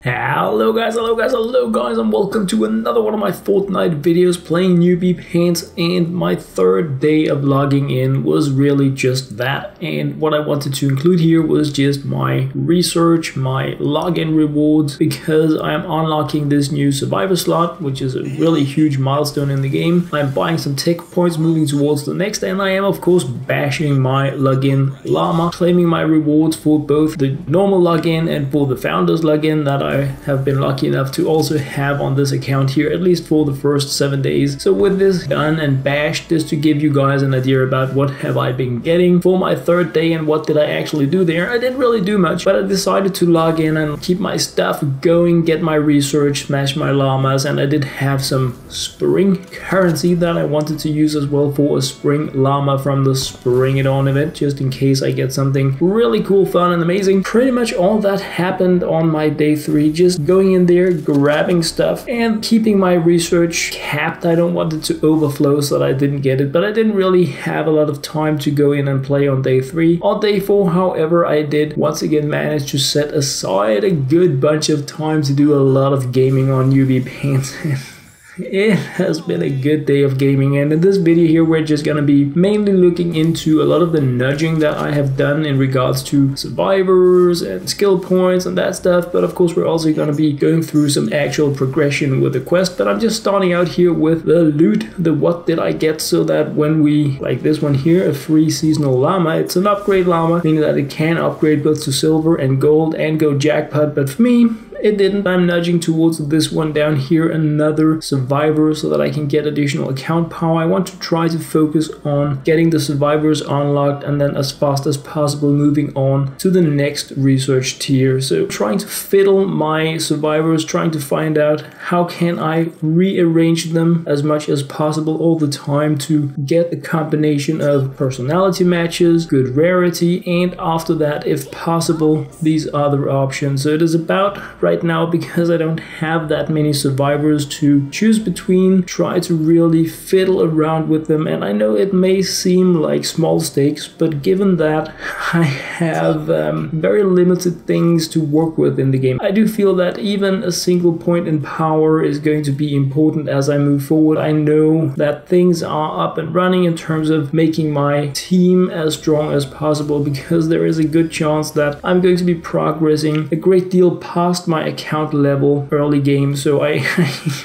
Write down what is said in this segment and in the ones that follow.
Hello guys, and welcome to another one of my Fortnite videos playing NewbiePants. And my third day of logging in was really just that, and what I wanted to include here was just my research, my login rewards, because I am unlocking this new survivor slot, which is a really huge milestone in the game. I'm buying some tech points, moving towards the next, and I am of course bashing my login llama, claiming my rewards for both the normal login and for the founders login that I have been lucky enough to also have on this account here, at least for the first 7 days. So with this done and bashed, just to give you guys an idea about what have I been getting for my third day and what did I actually do there. I didn't really do much, but I decided to log in and keep my stuff going, get my research, smash my llamas, and I did have some spring currency that I wanted to use as well for a spring llama from the Spring It On event, just in case I get something really cool, fun, and amazing. Pretty much all that happened on my day 3, just going in there, grabbing stuff, and keeping my research capped. I don't want it to overflow so that I didn't get it, but I didn't really have a lot of time to go in and play on day 3. On day 4, however, I did once again manage to set aside a good bunch of time to do a lot of gaming on NewbiePants. It has been a good day of gaming, and in this video here we're just gonna be mainly looking into a lot of the nudging that I have done in regards to survivors and skill points and that stuff, but of course we're also gonna be going through some actual progression with the quest. But I'm just starting out here with the loot, the what did I get, so that when we, like this one here, a free seasonal llama, it's an upgrade llama, meaning that it can upgrade both to silver and gold and go jackpot, but for me it didn't. I'm nudging towards this one down here, another survivor, so that I can get additional account power. I want to try to focus on getting the survivors unlocked and then as fast as possible moving on to the next research tier. So trying to fiddle my survivors, trying to find out how can I rearrange them as much as possible all the time to get a combination of personality matches, good rarity, and after that, if possible, these other options. So it is about right now, because I don't have that many survivors to choose between, try to really fiddle around with them. And I know it may seem like small stakes, but given that I have very limited things to work with in the game, I do feel that even a single point in power is going to be important as I move forward. I know that things are up and running in terms of making my team as strong as possible, because there is a good chance that I'm going to be progressing a great deal past my account level early game, so I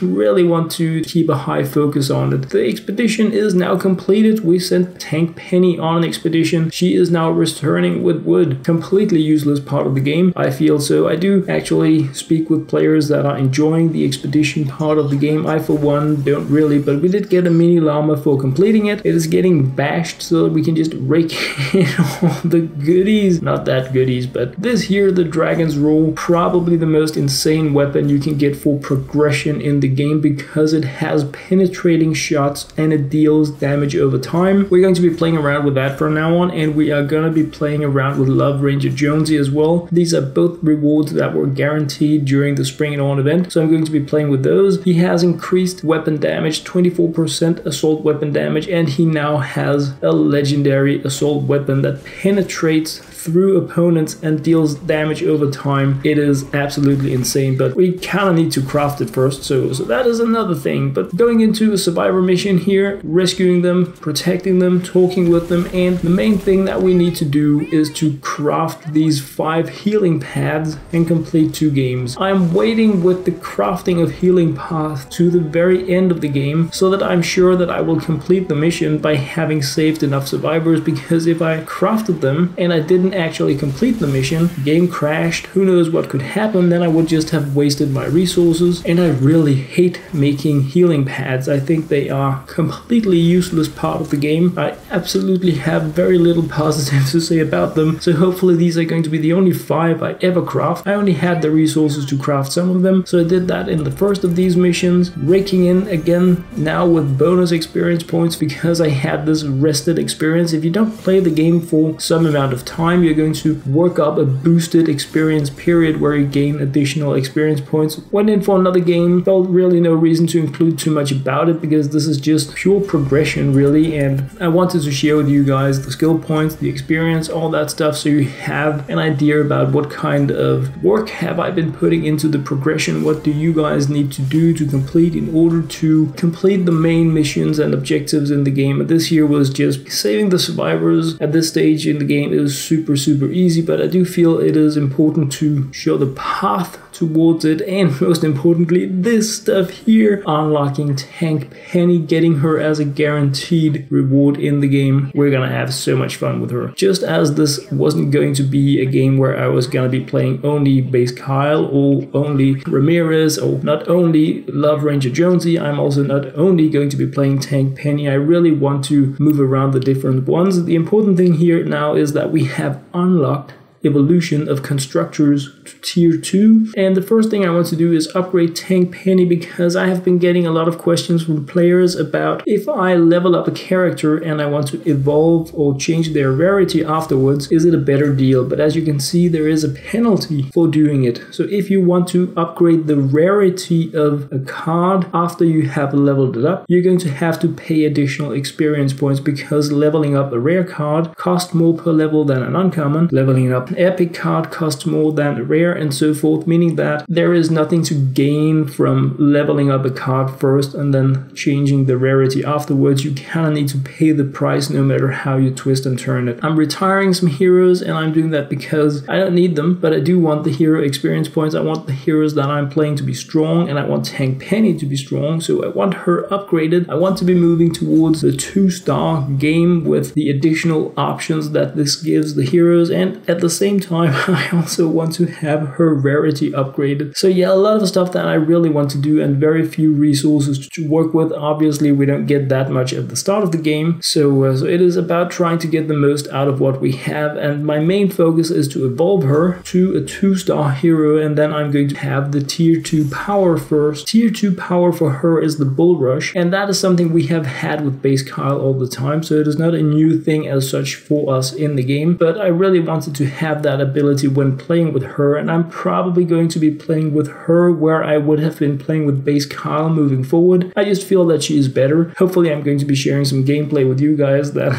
really want to keep a high focus on it. The expedition is now completed. We sent Tank Penny on an expedition. She is now returning with wood. Completely useless part of the game, I feel. So I do actually speak with players that are enjoying the expedition part of the game. I for one don't really, but we did get a mini llama for completing it. It is getting bashed so that we can just rake in all the goodies. Not that goodies, but this here, the Dragon's Roll, probably the most insane weapon you can get for progression in the game, because it has penetrating shots and it deals damage over time. We're going to be playing around with that from now on, and we are going to be playing around with Love Ranger Jonesy as well. These are both rewards that were guaranteed during the Spring It On event, so I'm going to be playing with those. He has increased weapon damage, 24% assault weapon damage, and he now has a legendary assault weapon that penetrates through opponents and deals damage over time. It is absolutely insane, but we kind of need to craft it first, so that is another thing. But going into a survivor mission here, rescuing them, protecting them, talking with them, and the main thing that we need to do is to craft these 5 healing pads and complete 2 games. I'm waiting with the crafting of healing path to the very end of the game, so that I'm sure that I will complete the mission by having saved enough survivors, because if I crafted them and I didn't actually complete the mission, game crashed, who knows what could happen, then I would just have wasted my resources. And I really hate making healing pads. I think they are completely useless part of the game. I absolutely have very little positive to say about them, so hopefully these are going to be the only 5 I ever craft. I only had the resources to craft some of them, so I did that in the first of these missions, raking in again now with bonus experience points, because I had this rested experience. If you don't play the game for some amount of time, time you're going to work up a boosted experience period where you gain additional experience points. Went in for another game, felt really no reason to include too much about it because this is just pure progression really, and I wanted to share with you guys the skill points, the experience, all that stuff, so you have an idea about what kind of work have I been putting into the progression, what do you guys need to do to complete in order to complete the main missions and objectives in the game. And this here was just saving the survivors. At this stage in the game it was super easy, but I do feel it is important to show the path towards it, and most importantly this stuff here, unlocking Tank Penny, getting her as a guaranteed reward in the game. We're gonna have so much fun with her. Just as this wasn't going to be a game where I was gonna be playing only Base Kyle or only Ramirez or not only Love Ranger Jonesy, I'm also not only going to be playing Tank Penny. I really want to move around the different ones. The important thing here now is that we have unlocked evolution of constructors to tier 2, and the first thing I want to do is upgrade Tank Penny because I have been getting a lot of questions from players about if I level up a character and I want to evolve or change their rarity afterwards, is it a better deal? But as you can see, there is a penalty for doing it. So if you want to upgrade the rarity of a card after you have leveled it up, you're going to have to pay additional experience points because leveling up a rare card costs more per level than an uncommon, leveling up an epic card costs more than a rare, and so forth, meaning that there is nothing to gain from leveling up a card first and then changing the rarity afterwards. You kind of need to pay the price no matter how you twist and turn it. I'm retiring some heroes, and I'm doing that because I don't need them, but I do want the hero experience points. I want the heroes that I'm playing to be strong, and I want Tank Penny to be strong, so I want her upgraded. I want to be moving towards the 2-star game with the additional options that this gives the heroes, and at the same time I also want to have her rarity upgraded. So yeah, a lot of stuff that I really want to do and very few resources to work with. Obviously we don't get that much at the start of the game, so it is about trying to get the most out of what we have, and my main focus is to evolve her to a 2-star hero, and then I'm going to have the tier 2 power first. Tier 2 power for her is the Bull Rush, and that is something we have had with Base Kyle all the time, so it is not a new thing as such for us in the game, but I really wanted to have that ability when playing with her, and I'm probably going to be playing with her where I would have been playing with Base Kyle moving forward. I just feel that she is better. Hopefully I'm going to be sharing some gameplay with you guys that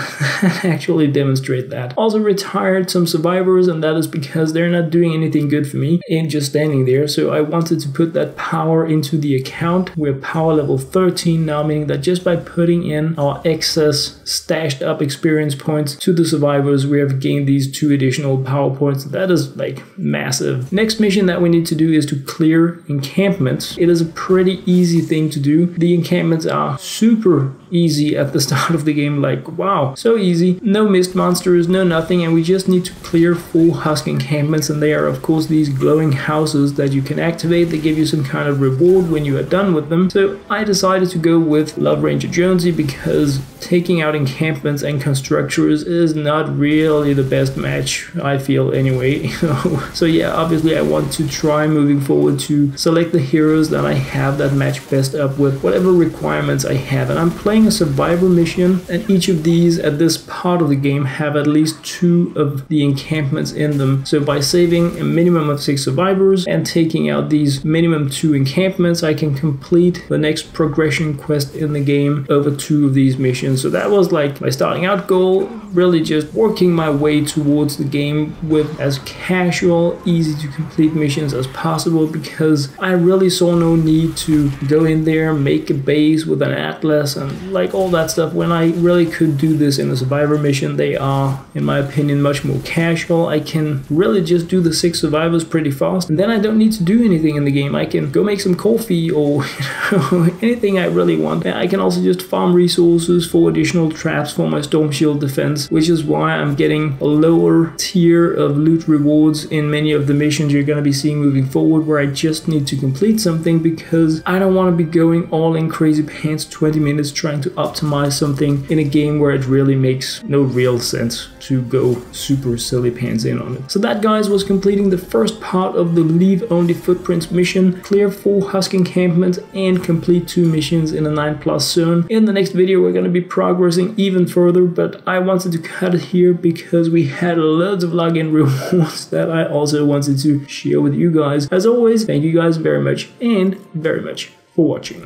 actually demonstrate that. Also retired some survivors, and that is because they're not doing anything good for me in just standing there, so I wanted to put that power into the account. We're power level 13 now, meaning that just by putting in our excess stashed up experience points to the survivors, we have gained these 2 additional power points. That is like massive. Next mission that we need to do is to clear encampments. It is a pretty easy thing to do. The encampments are super easy at the start of the game, like wow, so easy. No mist monsters, no nothing, and we just need to clear 4 husk encampments, and they are of course these glowing houses that you can activate. They give you some kind of reward when you are done with them. So I decided to go with Love Ranger Jonesy because taking out encampments and constructors is not really the best match, I feel anyway. So yeah, obviously I want to try moving forward to select the heroes that I have that match best up with whatever requirements I have, and I'm playing a survivor mission, and each of these at this part of the game have at least 2 of the encampments in them. So by saving a minimum of 6 survivors and taking out these minimum 2 encampments, I can complete the next progression quest in the game over 2 of these missions. So that was like my starting out goal, really just working my way towards the game with as casual, easy to complete missions as possible, because I really saw no need to go in there, make a base with an atlas and like all that stuff when I really could do this in a survivor mission. They are, in my opinion, much more casual. I can really just do the 6 survivors pretty fast, and then I don't need to do anything in the game. I can go make some coffee or anything I really want. I can also just farm resources for additional traps for my storm shield defense, which is why I'm getting a lower tier of loot rewards in many of the missions you're going to be seeing moving forward, where I just need to complete something because I don't want to be going all in crazy pants 20 minutes trying trying to optimize something in a game where it really makes no real sense to go super silly pants in on it. So that, guys, was completing the first part of the Leave Only Footprints mission. Clear 4 husk encampments and complete 2 missions in a 9+ zone. In the next video we're going to be progressing even further, but I wanted to cut it here because we had loads of login rewards that I also wanted to share with you guys. As always, thank you guys very much for watching.